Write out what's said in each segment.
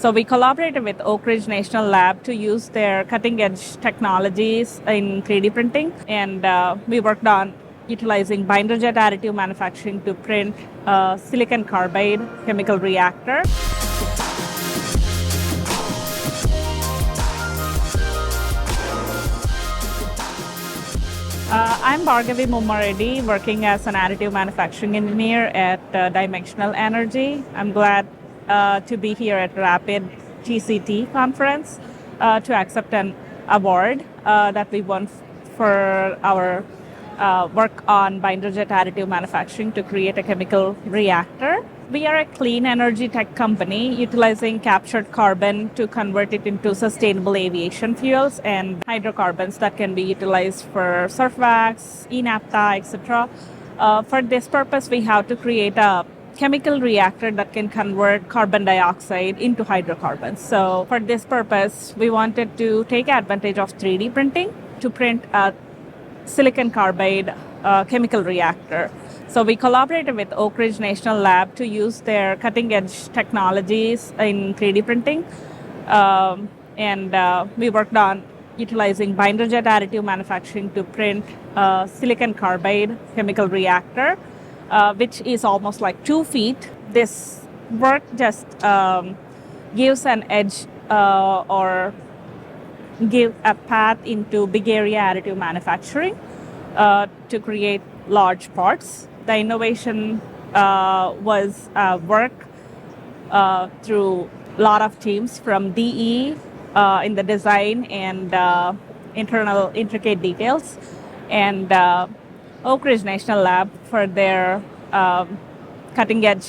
So we collaborated with Oak Ridge National Lab to use their cutting-edge technologies in 3D printing, and we worked on utilizing binder jet additive manufacturing to print a silicon carbide chemical reactor. I'm Bhargavi Mummareddy, working as an additive manufacturing engineer at Dimensional Energy. I'm glad to be here at Rapid TCT conference to accept an award that we won for our work on binder jet additive manufacturing to create a chemical reactor. We are a clean energy tech company utilizing captured carbon to convert it into sustainable aviation fuels and hydrocarbons that can be utilized for surf wax, e-naphtha, etc. For this purpose, we have to create a chemical reactor that can convert carbon dioxide into hydrocarbons. So for this purpose, we wanted to take advantage of 3D printing to print a silicon carbide chemical reactor. So we collaborated with Oak Ridge National Lab to use their cutting-edge technologies in 3D printing, and we worked on utilizing binder jet additive manufacturing to print a silicon carbide chemical reactor, which is almost like 2 feet. This work just gives an edge or give a path into big area additive manufacturing to create large parts. The innovation was work through a lot of teams from DE in the design and internal intricate details, and Oak Ridge National Lab for their cutting edge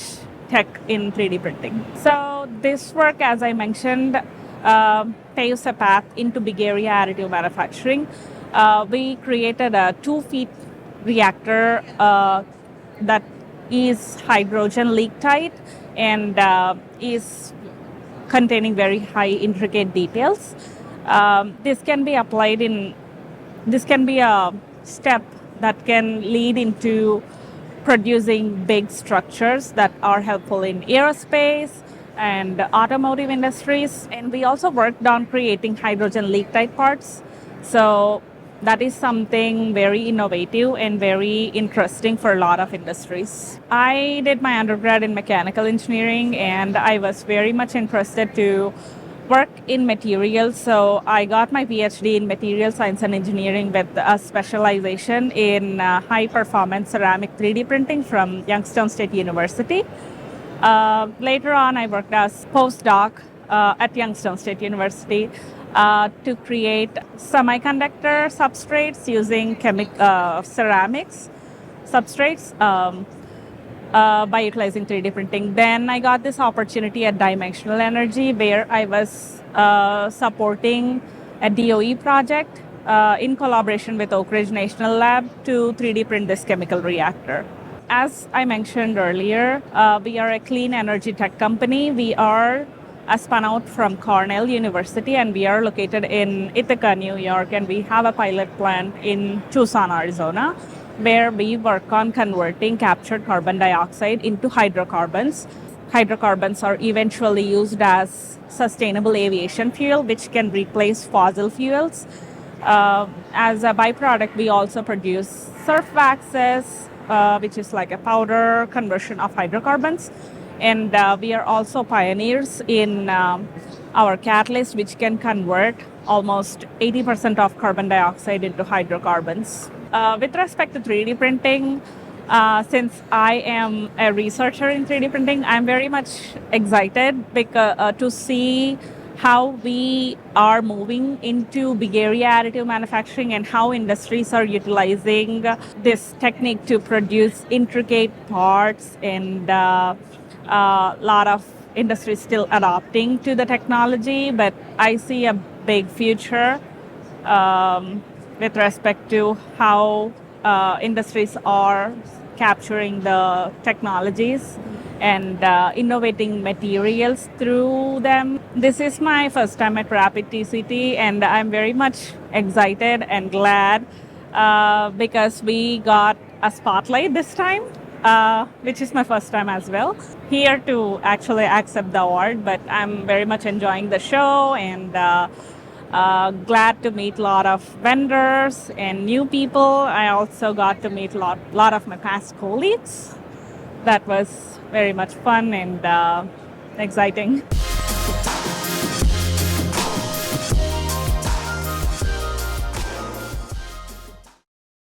tech in 3D printing. So this work, as I mentioned, paves a path into big area additive manufacturing. We created a 2 feet reactor that is hydrogen leak tight and is containing very high intricate details. This can be a step that can lead into producing big structures that are helpful in aerospace and automotive industries. And we also worked on creating hydrogen leak tight parts. So that is something very innovative and very interesting for a lot of industries. I did my undergrad in mechanical engineering, and I was very much interested to work in materials. So I got my PhD in material science and engineering with a specialization in high performance ceramic 3D printing from Youngstown State University. Later on, I worked as postdoc at Youngstown State University to create semiconductor substrates using ceramics substrates by utilizing 3D printing. Then I got this opportunity at Dimensional Energy, where I was supporting a DOE project in collaboration with Oak Ridge National Lab to 3D print this chemical reactor. As I mentioned earlier, we are a clean energy tech company. We are spun out from Cornell University, and we are located in Ithaca, New York, and we have a pilot plant in Tucson, Arizona, where we work on converting captured carbon dioxide into hydrocarbons. Hydrocarbons are eventually used as sustainable aviation fuel, which can replace fossil fuels. As a byproduct, we also produce surf waxes, which is like a powder conversion of hydrocarbons. And we are also pioneers in our catalyst, which can convert almost 80% of carbon dioxide into hydrocarbons. With respect to 3D printing, since I am a researcher in 3D printing, I'm very much excited to see how we are moving into big area additive manufacturing and how industries are utilizing this technique to produce intricate parts, and a lot of industries still adopting to the technology, but I see a big future with respect to how industries are capturing the technologies and innovating materials through them. This is my first time at Rapid TCT, and I'm very much excited and glad because we got a spotlight this time. which is my first time as well, here to actually accept the award. But I'm very much enjoying the show and glad to meet a lot of vendors and new people. I also got to meet a lot of my past colleagues. That was very much fun and exciting.